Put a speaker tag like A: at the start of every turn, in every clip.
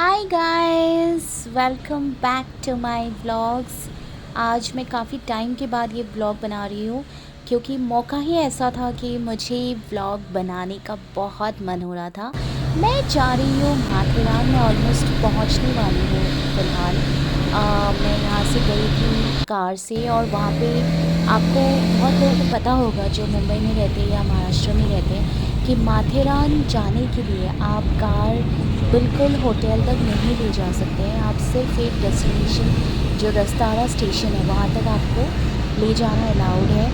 A: Hi guys, welcome back to my vlogs. आज मैं काफ़ी टाइम के बाद ये व्लॉग बना रही हूँ क्योंकि मौका ही ऐसा था कि मुझे व्लॉग बनाने का बहुत मन हो रहा था। मैं जा रही हूँ माथेरान में, ऑलमोस्ट पहुँचने वाली हूँ फ़िलहाल। मैं यहाँ से गई थी कार से और वहाँ पे आपको बहुत लोगों को पता होगा जो मुंबई में रहते हैं या महाराष्ट्र में रहते हैं कि माथेरान जाने के लिए आप कार बिल्कुल होटल तक नहीं ले जा सकते हैं। आप सिर्फ एक डेस्टिनेशन जो रस्तारा स्टेशन है वहाँ तक आपको ले जाना अलाउड है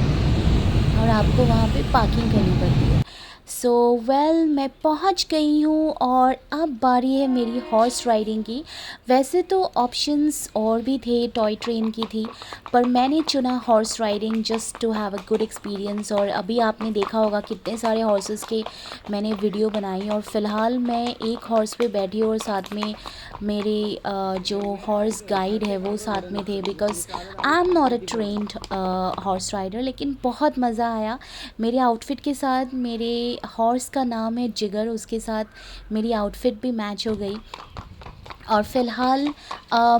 A: और आपको वहाँ पे पार्किंग करनी पड़ती है। सो मैं पहुँच गई हूँ और अब बारी है मेरी हॉर्स राइडिंग की। वैसे तो ऑप्शंस और भी थे, टॉय ट्रेन की थी, पर मैंने चुना horse riding just to have a good experience. और अभी आपने देखा होगा कितने सारे हॉर्सेस के मैंने वीडियो बनाई और फ़िलहाल मैं एक हॉर्स पे बैठी हूँ और साथ में मेरे जो हॉर्स गाइड है वो साथ में थे, because I am not a trained horse rider. लेकिन बहुत मज़ा आया। मेरे आउटफिट के साथ, मेरे हॉर्स का नाम है जिगर, उसके साथ मेरी आउटफिट भी मैच हो गई। और फ़िलहाल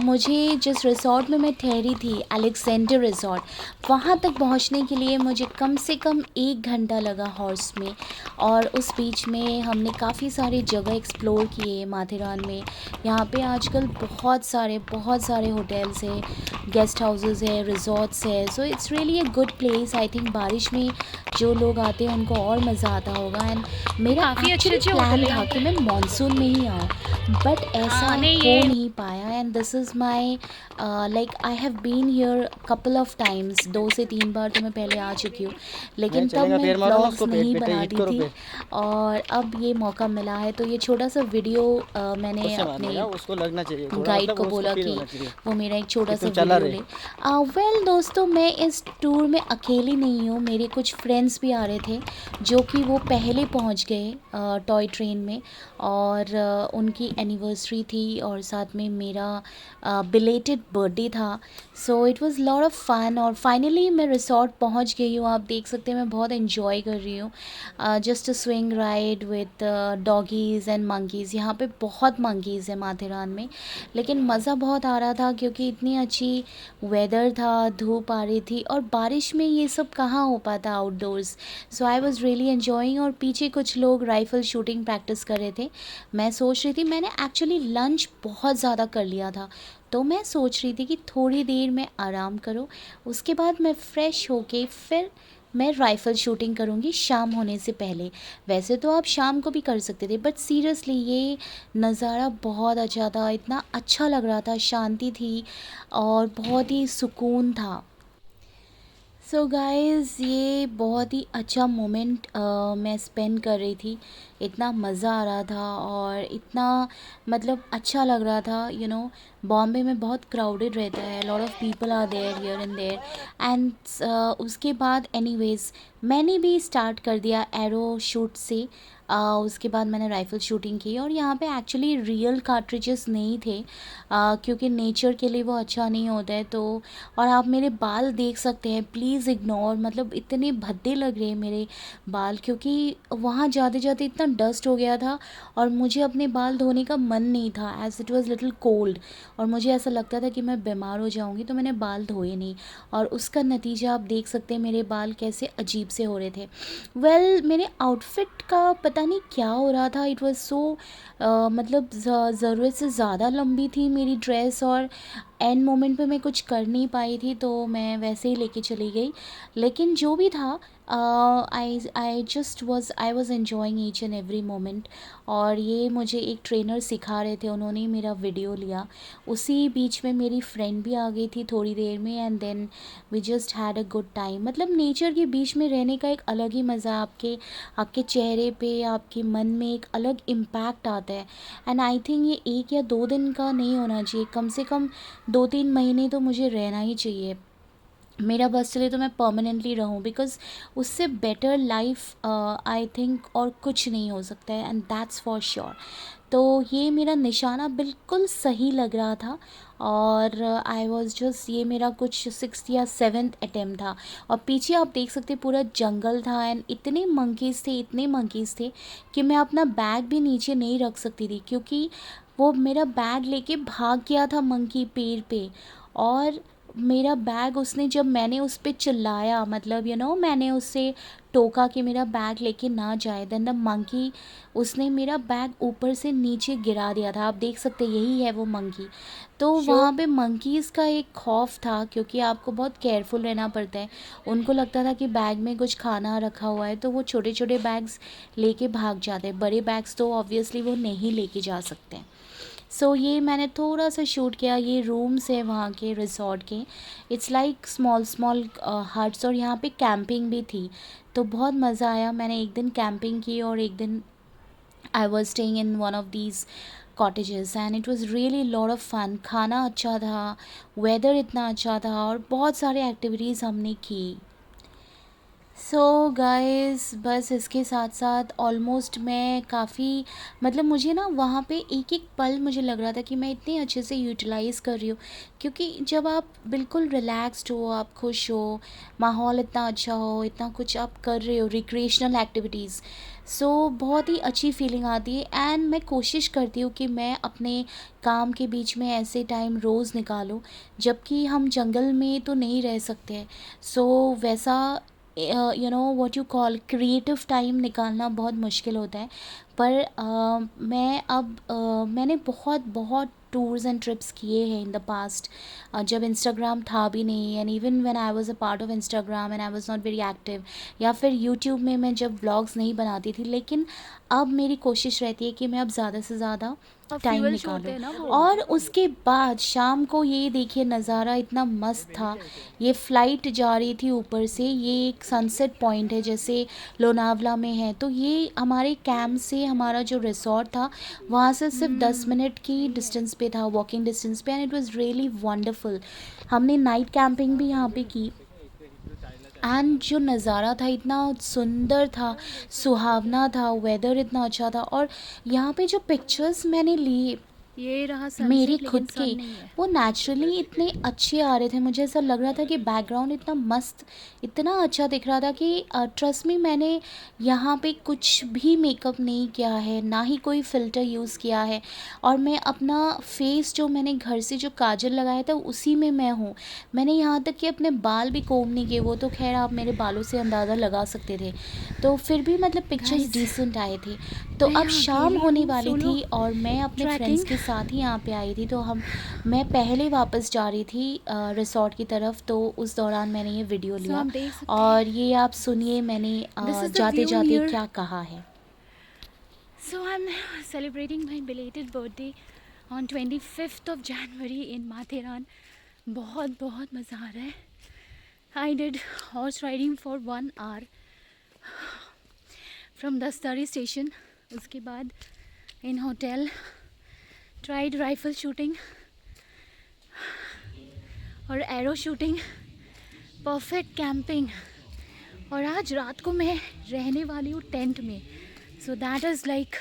A: मुझे जिस रिसॉर्ट में मैं ठहरी थी, अलेक्जेंडर रिसॉर्ट, वहाँ तक पहुँचने के लिए मुझे कम से कम 1 घंटा लगा हॉर्स में। और उस बीच में हमने काफ़ी सारी जगह एक्सप्लोर किए माथेरान में। यहाँ पे आजकल बहुत सारे होटल्स हैं, गेस्ट हाउसेस है, रिजॉर्ट्स है। So it's really a good place. I think बारिश में जो लोग आते हैं उनको और मज़ा आता होगा। एंड मेरा
B: काफ़ी अच्छे
A: एक्चुअली
B: अच्छे होटल
A: प्लान
B: है
A: था
B: यहाँ
A: कि
B: पे।
A: मैं मानसून में ही आऊँ, बट ऐसा
B: हाँ, नहीं
A: हो
B: ये
A: नहीं पाया। And this is my like I have been here couple of times, 2 से 3 बार तो मैं पहले आ चुकी हूँ,
C: नहीं
A: लेकिन तब
C: चलेगा,
A: मैं
C: पैर मारो ना
A: व्लॉग्स
C: उसको, पेट
A: नहीं
C: पे हिट
A: बनाती
C: करो
A: थी।
C: पैर।
A: और अब ये मौका मिला है तो ये छोटा सा वीडियो मैंने
C: उससे मारने
A: अपने
C: का, उसको लगना चाहिए थोड़ा,
A: गाइड
C: मतलब
A: को
C: वो उसको
A: बोला
C: फील
A: कि
C: होना चाहिए
A: वो मेरा एक
C: कि
A: छोटा सा
C: तुम चला
A: वीडियो
C: रहे।
A: ले। दोस्तों, मैं इस टूर में अकेली नहीं हूँ, मेरे कुछ फ्रेंड्स भी आ रहे थे जो कि वो पहले पहुँच गए टॉय ट्रेन में। और उनकी एनिवर्सरी थी और साथ में मेरा बिलेटेड बर्थडे था। So it was lot of fun और फाइनली मैं रिसॉर्ट पहुँच गई हूँ। आप देख सकते हैं मैं बहुत इन्जॉय कर रही हूँ। Just a swing ride with doggies and monkeys. यहाँ पे बहुत मंकीज़ है माथेरान में, लेकिन मज़ा बहुत आ रहा था क्योंकि इतनी अच्छी वेदर था, धूप आ रही थी और बारिश में ये सब कहाँ हो पाता outdoors. So I was really enjoying. और पीछे कुछ लोग राइफ़ल शूटिंग प्रैक्टिस कर रहे थे। मैं सोच रही थी, मैंने एक्चुअली लंच बहुत ज़्यादा कर लिया था, तो मैं सोच रही थी कि थोड़ी देर मैं आराम करूं, उसके बाद मैं फ़्रेश होके फिर मैं राइफ़ल शूटिंग करूँगी शाम होने से पहले। वैसे तो आप शाम को भी कर सकते थे, बट सीरियसली ये नज़ारा बहुत अच्छा था, इतना अच्छा लग रहा था, शांति थी और बहुत ही सुकून था। सो गाइज़, ये बहुत ही अच्छा मोमेंट मैं स्पेंड कर रही थी। इतना मज़ा आ रहा था और इतना मतलब अच्छा लग रहा था। बॉम्बे में बहुत क्राउडेड रहता है, lot of people are there here and there. And उसके बाद एनीवेज मैंने भी स्टार्ट कर दिया एरो शूट से। उसके बाद मैंने राइफ़ल शूटिंग की और यहाँ पे एक्चुअली रियल कार्ट्रिजेस नहीं थे, क्योंकि नेचर के लिए वो अच्छा नहीं होता है। तो और आप मेरे बाल देख सकते हैं, प्लीज़ इग्नोर, मतलब इतने भद्दे लग रहे हैं मेरे बाल क्योंकि वहाँ जाते जाते इतना डस्ट हो गया था और मुझे अपने बाल धोने का मन नहीं था, as it was little cold. और मुझे ऐसा लगता था कि मैं बीमार हो जाऊँगी, तो मैंने बाल धोए नहीं और उसका नतीजा आप देख सकते हैं, मेरे बाल कैसे अजीब से हो रहे थे। मेरे आउटफिट का पता नहीं क्या हो रहा था, इट वाज सो मतलब ज़रूरत से ज़्यादा लंबी थी मेरी ड्रेस और एंड मोमेंट पे मैं कुछ कर नहीं पाई थी, तो मैं वैसे ही लेके चली गई। लेकिन जो भी था, I was enjoying each and every moment. और ये मुझे एक ट्रेनर सिखा रहे थे, उन्होंने ही मेरा वीडियो लिया। उसी बीच में मेरी फ्रेंड भी आ गई थी थोड़ी देर में and then we just had a good time. मतलब नेचर के बीच में रहने का एक अलग ही मज़ा, आपके आपके चेहरे पे, आपके मन में एक अलग इम्पैक्ट आता है। एंड आई थिंक ये 1 या 2 दिन का नहीं होना चाहिए, कम से कम 2-3 महीने तो मुझे रहना ही चाहिए। मेरा बस चले तो मैं परमानेंटली रहूँ, बिकॉज़ उससे बेटर लाइफ आई थिंक और कुछ नहीं हो सकता है, एंड दैट्स फॉर श्योर। तो ये मेरा निशाना बिल्कुल सही लग रहा था, और आई वाज जस्ट, ये मेरा कुछ सिक्स्थ या सेवेंथ अटेम्प्ट था। और पीछे आप देख सकते हैं पूरा जंगल था, एंड इतने मंकीज़ थे, इतने मंकीज़ थे कि मैं अपना बैग भी नीचे नहीं रख सकती थी, क्योंकि वो मेरा बैग लेके भाग गया था मंकी पेड़ पे। और मेरा बैग उसने, जब मैंने उस पे चिल्लाया, मतलब मैंने उससे टोका कि मेरा बैग लेके ना जाए, देन द मंकी, उसने मेरा बैग ऊपर से नीचे गिरा दिया था। आप देख सकते हैं, यही है वो मंकी। तो वहाँ पे मंकीज़ का एक खौफ था, क्योंकि आपको बहुत केयरफुल रहना पड़ता है। उनको लगता था कि बैग में कुछ खाना रखा हुआ है, तो वो छोटे छोटे बैग्स लेके भाग जाते हैं, बड़े बैग्स तो ऑब्वियसली वो नहीं लेके जा सकते हैं। सो ये मैंने थोड़ा सा शूट किया। ये रूम्स है वहाँ के रिसॉर्ट के, it's like small small huts, और यहाँ पे कैंपिंग भी थी, तो बहुत मज़ा आया। मैंने एक दिन कैंपिंग की और एक दिन I was staying in one of these cottages, and it was really lot of fun. खाना अच्छा था, वेदर इतना अच्छा था, और बहुत सारे एक्टिविटीज़ हमने की। सो गाइस, बस इसके साथ साथ ऑलमोस्ट मैं काफ़ी, मतलब मुझे ना वहाँ पे एक एक पल मुझे लग रहा था कि मैं इतने अच्छे से यूटिलाइज़ कर रही हूँ, क्योंकि जब आप बिल्कुल रिलैक्स्ड हो, आप खुश हो, माहौल इतना अच्छा हो, इतना कुछ आप कर रहे हो, रिक्रिएशनल एक्टिविटीज़, सो बहुत ही अच्छी फीलिंग आती है। एंड मैं कोशिश करती हूँ कि मैं अपने काम के बीच में ऐसे टाइम रोज़ निकालूँ, जबकि हम जंगल में तो नहीं रह सकते हैं। सो वैसा what you call creative time निकालना बहुत मुश्किल होता है। पर मैं अब मैंने बहुत बहुत टूर्स एंड ट्रिप्स किए हैं इन द पास्ट, जब इंस्टाग्राम था भी नहीं, and even when I was a part of Instagram and I was not very active, या फिर यूट्यूब में मैं जब ब्लॉग्स नहीं बनाती थी। लेकिन अब मेरी कोशिश रहती है कि मैं अब ज़्यादा से ज़्यादा टाइम
B: फ्यूल शो होते
A: निकालूं।
B: हैं ना वो।
A: और उसके बाद शाम को ये देखिए, नज़ारा इतना मस्त था। ये फ़्लाइट जा रही थी ऊपर से, ये एक सनसेट पॉइंट है जैसे लोनावला में है, तो ये हमारे कैंप से, हमारा जो रिसॉर्ट था वहाँ से सिर्फ 10 मिनट की डिस्टेंस पे था, वॉकिंग डिस्टेंस पे, and it was really wonderful. हमने नाइट कैंपिंग भी यहाँ पे की, एंड जो नज़ारा था इतना सुंदर था, सुहावना था, वेदर इतना अच्छा था। और यहाँ पे जो पिक्चर्स मैंने लिए
B: ये रहा
A: मेरे
B: सनसेट, लेकिन
A: खुद के,
B: सन नहीं है।
A: वो नेचुरली इतने अच्छे आ रहे थे। मुझे ऐसा लग रहा था कि बैकग्राउंड इतना मस्त, इतना अच्छा दिख रहा था कि ट्रस्ट मी, मैंने यहाँ पे कुछ भी मेकअप नहीं किया है, ना ही कोई फ़िल्टर यूज़ किया है। और मैं अपना फेस, जो मैंने घर से जो काजल लगाया था उसी में मैं हूँ। मैंने यहाँ तक कि अपने बाल भी कोम नहीं किए, वो तो खैर आप मेरे बालों से अंदाज़ा लगा सकते थे, तो फिर भी मतलब पिक्चर्स
B: गाइस,
A: डिसेंट आए थे। तो
B: मैं
A: अब
B: यहाँ
A: शाम
B: अकेली
A: होने
B: हूँ,
A: वाली
B: सोलो
A: थी और मैं अपने फ्रेंड्स
B: ट्रैकिंग।
A: के साथ ही यहाँ पे आई थी, तो मैं पहले वापस जा रही थी रिसॉर्ट की तरफ, तो उस दौरान मैंने ये वीडियो
B: सो
A: लिया।
B: आप देख सकते हैं,
A: और ये आप सुनिए मैंने
B: दिस इज़ द
A: जाते
B: व्यू
A: जाते
B: नियर।
A: क्या कहा है।
B: So I am celebrating my belated birthday on 25th of January in Matheran. बहुत बहुत मज़ा आ रहा है। I did horse riding for 1 hour from Dasturi station. उसके बाद in hotel tried rifle shooting और एरो शूटिंग, परफेक्ट कैंपिंग। और आज रात को मैं रहने वाली हूँ टेंट में, so that is like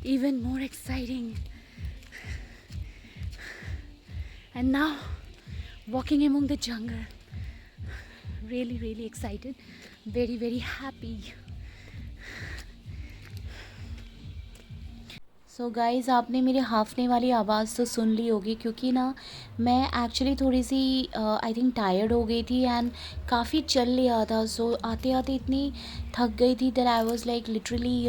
B: even more exciting. And now walking among the jungle, really really excited, very very happy.
A: So guys, आपने मेरे हाँफने वाली आवाज़ तो सुन ली होगी, क्योंकि ना मैं एक्चुअली थोड़ी सी आई थिंक टायर्ड हो गई थी, एंड काफ़ी चल लिया था। सो आते आते इतनी थक गई थी that I was like literally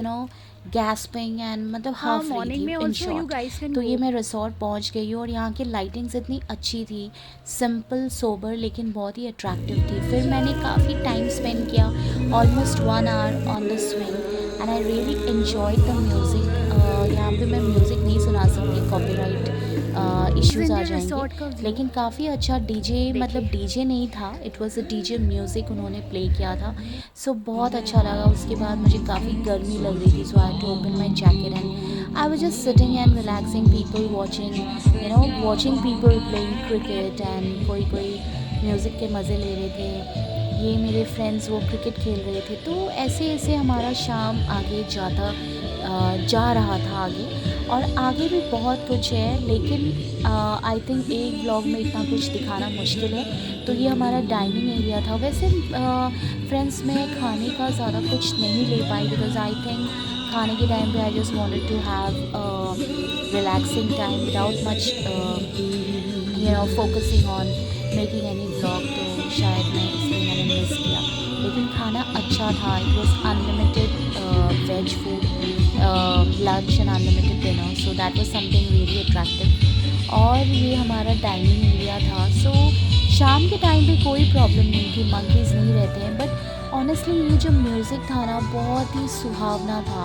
A: gasping, and मतलब
B: हाँ,
A: हाफ रही
B: मॉर्निंग
A: थी
B: में
A: in
B: also you
A: short.
B: Guys can
A: तो ये
B: गो।
A: मैं रिसॉर्ट पहुंच गई हूँ, और यहाँ की लाइटिंग्स इतनी अच्छी थी, सिंपल सोबर लेकिन बहुत ही अट्रैक्टिव थी। फिर मैंने काफ़ी टाइम स्पेंड किया, almost 1 hour on the swing, and I really enjoy the music. यहाँ पे मैं म्यूज़िक नहीं सुना सकती, कॉपीराइट इश्यूज़ आ
B: जिंदे
A: जाएंगे,
B: रिसोर्ट का व्यू
A: लेकिन काफ़ी अच्छा डीजे, मतलब
B: देखिए।
A: डीजे नहीं था, it was a DJ music उन्होंने प्ले किया था। सो बहुत अच्छा लगा। उसके बाद मुझे काफ़ी गर्मी लग रही थी, so I had to open my jacket, and I was just sitting and relaxing, people watching people playing cricket, and कोई कोई म्यूज़िक के मज़े ले रहे थे। ये मेरे फ्रेंड्स वो क्रिकेट खेल रहे थे। तो ऐसे ऐसे हमारा शाम आगे जा रहा था आगे, और आगे भी बहुत कुछ है, लेकिन आई थिंक एक व्लॉग में इतना कुछ दिखाना मुश्किल है। तो ये हमारा डाइनिंग एरिया था। वैसे फ्रेंड्स में खाने का ज़्यादा कुछ नहीं ले पाई, बिकॉज़ आई थिंक खाने के टाइम पे I just wanted to have relaxing time without much focusing on making any vlog. तो शायद मैं इसलिए मैंने मिस किया, लेकिन खाना अच्छा था। It was unlimited veg food lunch and unlimited dinner, so that was something really attractive. और ये हमारा डाइनिंग एरिया था। सो शाम के टाइम पे कोई प्रॉब्लम नहीं थी, मंकीज़ नहीं रहते हैं, बट ऑनेस्टली ये जो म्यूज़िक था ना बहुत ही सुहावना था।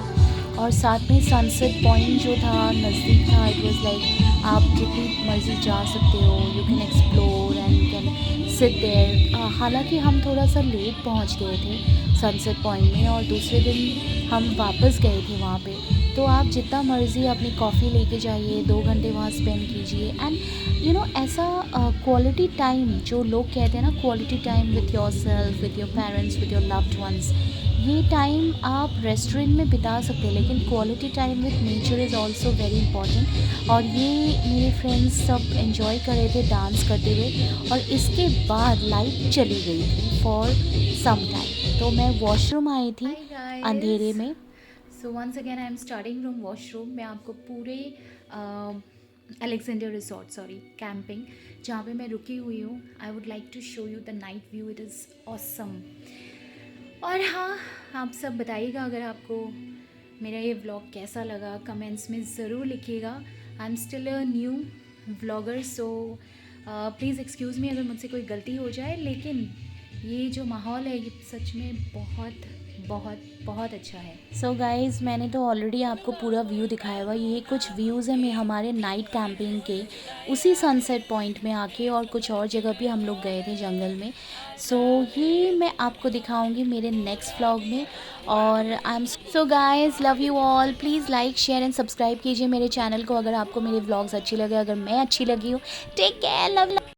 A: और साथ में सनसेट पॉइंट जो था नज़दीक था। इट वाज लाइक आप जितनी मर्ज़ी जा सकते हो, you can explore and you can sit there. हालांकि हम थोड़ा सा लेट पहुंच गए थे सनसेट पॉइंट में, और दूसरे दिन हम वापस गए थे वहाँ पे। तो आप जितना मर्ज़ी अपनी कॉफ़ी लेके जाइए, 2 घंटे वहाँ स्पेंड कीजिए। एंड ऐसा क्वालिटी टाइम जो लोग कहते हैं ना, quality time with your self, with your parents, with your loved ones, ये टाइम आप रेस्टोरेंट में बिता सकते हैं, लेकिन quality time with nature is also very important. और ये मेरे फ्रेंड्स सब एंजॉय कर रहे थे डांस करते हुए। और इसके बाद लाइट चली गई थी फॉर सम टाइम। तो मैं वॉशरूम आई थी अंधेरे में।
B: So once again I am starting from washroom. मैं आपको पूरे अलेक्जेंडर रिसोर्ट कैंपिंग जहाँ पे मैं रुकी हुई हूँ, I would like to show you the night view. It is awesome. और हाँ, आप सब बताइएगा अगर आपको मेरा ये व्लॉग कैसा लगा, कमेंट्स में ज़रूर लिखिएगा। I am still a new vlogger, so please excuse me अगर मुझसे कोई गलती हो जाए, लेकिन ये जो माहौल है ये सच में बहुत बहुत बहुत अच्छा है।
A: सो गाइज़, मैंने तो ऑलरेडी आपको पूरा व्यू दिखाया हुआ। ये कुछ व्यूज़ हैं मैं हमारे नाइट कैंपिंग के, उसी सनसेट पॉइंट में आके, और कुछ और जगह भी हम लोग गए थे जंगल में। सो ये मैं आपको दिखाऊंगी मेरे नेक्स्ट व्लॉग में। और I am so guys, love you all. Please like share and subscribe कीजिए मेरे चैनल को अगर आपको मेरे व्लॉग्स अच्छी लगे, अगर मैं अच्छी लगी हूँ। Take care, love.